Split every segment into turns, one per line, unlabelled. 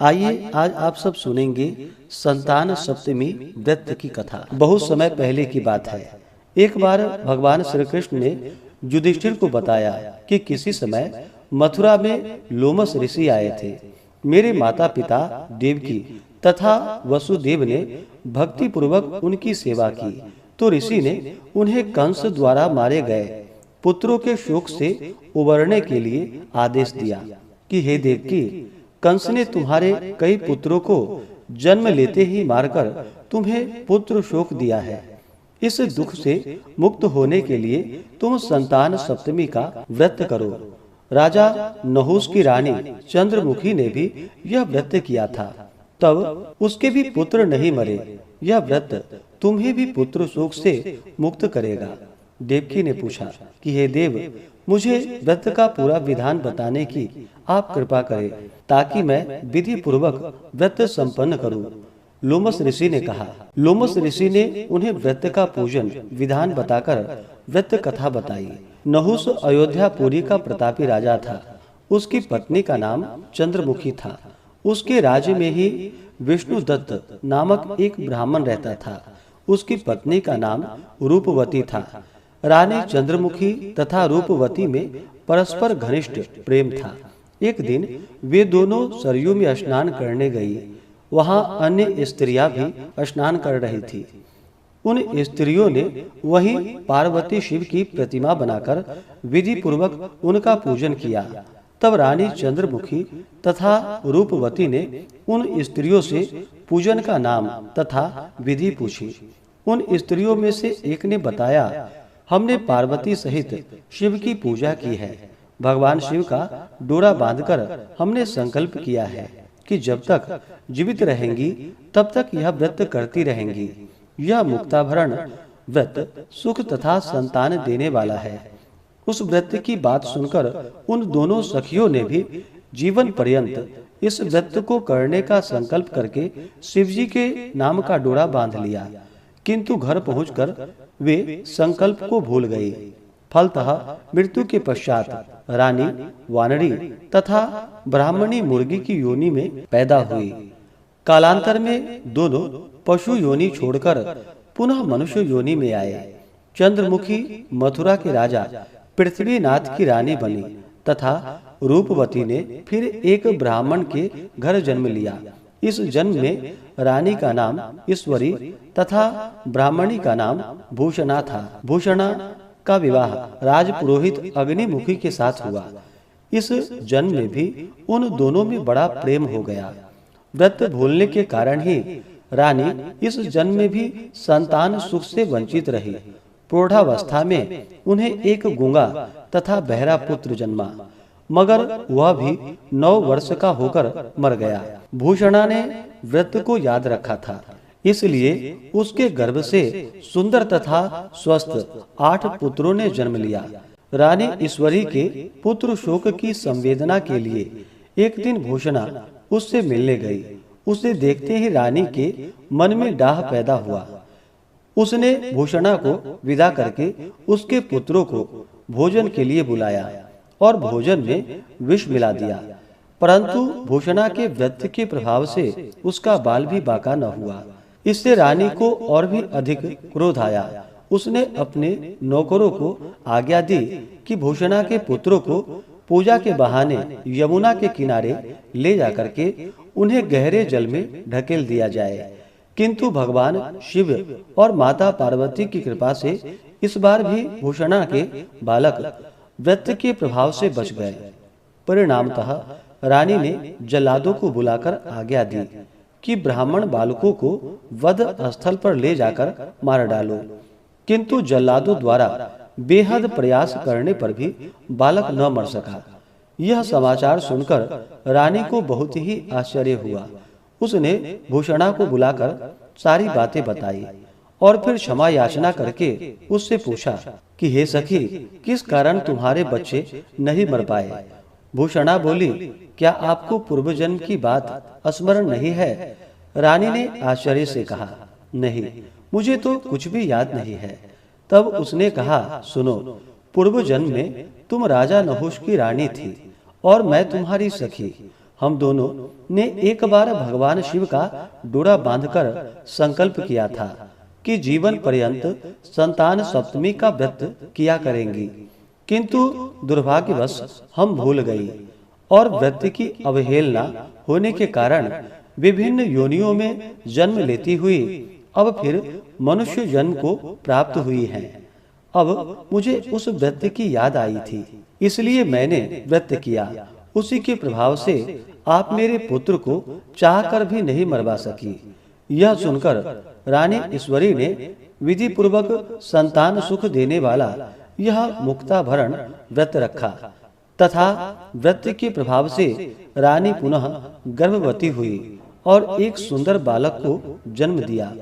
आइए आज आप सब सुनेंगे संतान सप्तमी व्रत की कथा। बहुत समय पहले की बात है। एक बार भगवान श्री कृष्ण ने युधिष्ठिर को बताया कि किसी समय मथुरा में लोमस ऋषि आए थे। मेरे माता पिता देवकी तथा वसुदेव ने भक्ति पूर्वक उनकी सेवा की, तो ऋषि ने उन्हें कंस द्वारा मारे गए पुत्रों के शोक से उबरने के लिए आदेश दिया कि हे देवकी, कंस ने तुम्हारे कई पुत्रों को जन्म लेते ही मारकर तुम्हें पुत्र शोक दिया है। इस दुख से मुक्त होने के लिए तुम संतान सप्तमी का व्रत करो। राजा नहुस की रानी चंद्रमुखी ने भी यह व्रत किया था, तब उसके भी पुत्र नहीं मरे। यह व्रत तुम्हें भी पुत्र शोक से मुक्त करेगा। देवकी ने पूछा कि हे देव, मुझे व्रत का पूरा विधान बताने की आप कृपा करें, ताकि मैं विधि पूर्वक व्रत संपन्न करूं। लोमस ऋषि ने कहा। लोमस ऋषि ने उन्हें व्रत का पूजन विधान बताकर व्रत कथा बताई। नहुस अयोध्यापुरी का प्रतापी राजा था। उसकी पत्नी का नाम चंद्रमुखी था। उसके राज्य में ही विष्णुदत्त नामक एक ब्राह्मण रहता था। उसकी पत्नी का नाम रूपवती था। रानी चंद्रमुखी तथा रूपवती में परस्पर घनिष्ठ प्रेम था। एक दिन वे दोनों सरयू में स्नान करने गई। वहां अन्य स्त्रियां भी स्नान कर रही थी। उन स्त्रियों ने वहीं पार्वती शिव की प्रतिमा बनाकर विधि पूर्वक उनका पूजन किया। तब रानी चंद्रमुखी तथा रूपवती ने उन स्त्रियों से पूजन का नाम तथा विधि पूछी। उन स्त्रियों में से एक ने बताया, हमने पार्वती सहित शिव की पूजा की है। भगवान शिव का डोरा बांधकर हमने संकल्प किया है कि जब तक जीवित रहेंगी तब तक यह व्रत करती रहेंगी। यह मुक्ताभरण व्रत सुख तथा संतान देने वाला है। उस व्रत की बात सुनकर उन दोनों सखियों ने भी जीवन पर्यंत इस व्रत को करने का संकल्प करके शिवजी के नाम का डोरा बांध लिया। किंतु घर पहुंचकर वे संकल्प को भूल गई। फलतः मृत्यु के पश्चात रानी वानरी तथा ब्राह्मणी मुर्गी की योनि में पैदा हुई। कालांतर में दोनों पशु योनि छोड़कर पुनः मनुष्य योनि में आए। चंद्रमुखी मथुरा के राजा पृथ्वीनाथ की रानी बनी तथा रूपवती ने फिर एक ब्राह्मण के घर जन्म लिया। इस जन्म में रानी का नाम ईश्वरी तथा ब्राह्मणी का नाम भूषणा था। भूषणा का विवाह राजपुरोहित अग्निमुखी के साथ हुआ। इस जन्म में भी उन दोनों में बड़ा प्रेम हो गया। व्रत भूलने के कारण ही रानी इस जन्म में भी संतान सुख से वंचित रही। प्रौढ़ावस्था में उन्हें एक गूंगा तथा बहरा पुत्र जन्मा, मगर वह भी 9 वर्ष का होकर मर गया। भूषणा ने व्रत को याद रखा था, इसलिए उसके गर्भ से सुंदर तथा स्वस्थ 8 पुत्रों ने जन्म लिया। रानी ईश्वरी के पुत्र शोक की संवेदना के लिए एक दिन भूषणा उससे मिलने गई। उसे देखते ही रानी के मन में डाह पैदा हुआ। उसने भूषणा को विदा करके उसके पुत्रों को भोजन के लिए बुलाया और भोजन में विष मिला दिया। परंतु भूषणा के व्रत के प्रभाव से उसका बाल भी बाका न हुआ। इससे रानी को और भी अधिक क्रोध आया। उसने अपने नौकरों को आज्ञा दी कि भूषणा के पुत्रों को पूजा के बहाने यमुना के किनारे ले जाकर के उन्हें गहरे जल में ढकेल दिया जाए। किंतु भगवान शिव और माता पार्वती की कृपा से इस बार भी भूषणा के बालक व्रत के प्रभाव से बच गए। परिणामतः रानी ने जल्लादों को बुलाकर आज्ञा दी कि ब्राह्मण बालकों को वध स्थल पर ले जाकर मार डालो। किंतु जल्लादों द्वारा बेहद प्रयास करने पर भी बालक न मर सका। यह समाचार सुनकर रानी को बहुत ही आश्चर्य हुआ। उसने भूषणा को बुलाकर सारी बातें बताई और फिर क्षमा याचना करके उससे पूछा कि हे सखी, किस कारण तुम्हारे बच्चे नहीं मर पाए। भूषणा बोली, क्या आपको पूर्व जन्म की बात स्मरण नहीं है? रानी ने आश्चर्य से कहा, नहीं, मुझे तो कुछ भी याद नहीं है। तब उसने कहा, सुनो, पूर्व जन्म में तुम राजा नहुष की रानी थी और मैं तुम्हारी सखी। हम दोनों ने एक बार भगवान शिव का डोरा बांधकर संकल्प किया था कि जीवन पर्यंत संतान सप्तमी का व्रत किया करेंगी, किंतु दुर्भाग्यवश हम भूल गई और व्रत की अवहेलना होने के कारण विभिन्न योनियों में जन्म लेती हुई अब फिर मनुष्य जन्म को प्राप्त हुई हैं। अब मुझे उस व्रत की याद आई थी, इसलिए मैंने व्रत किया। उसी के प्रभाव से आप मेरे पुत्र को चाहकर भी नहीं मरवा सकी। यह सुनकर रानी ईश्वरी ने विधि पूर्वक संतान सुख देने वाला यह मुक्ताभरण व्रत रखा तथा व्रत के प्रभाव से रानी पुनः गर्भवती हुई और एक सुंदर बालक को जन्म दिया।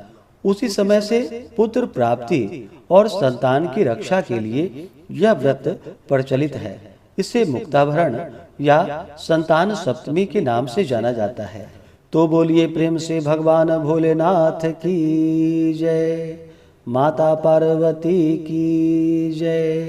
उसी समय से पुत्र प्राप्ति और संतान की रक्षा के लिए यह व्रत प्रचलित है। इसे मुक्ताभरण या संतान सप्तमी के नाम से जाना जाता है। तो बोलिए प्रेम से भगवान भोलेनाथ की जय, माता पार्वती की जय।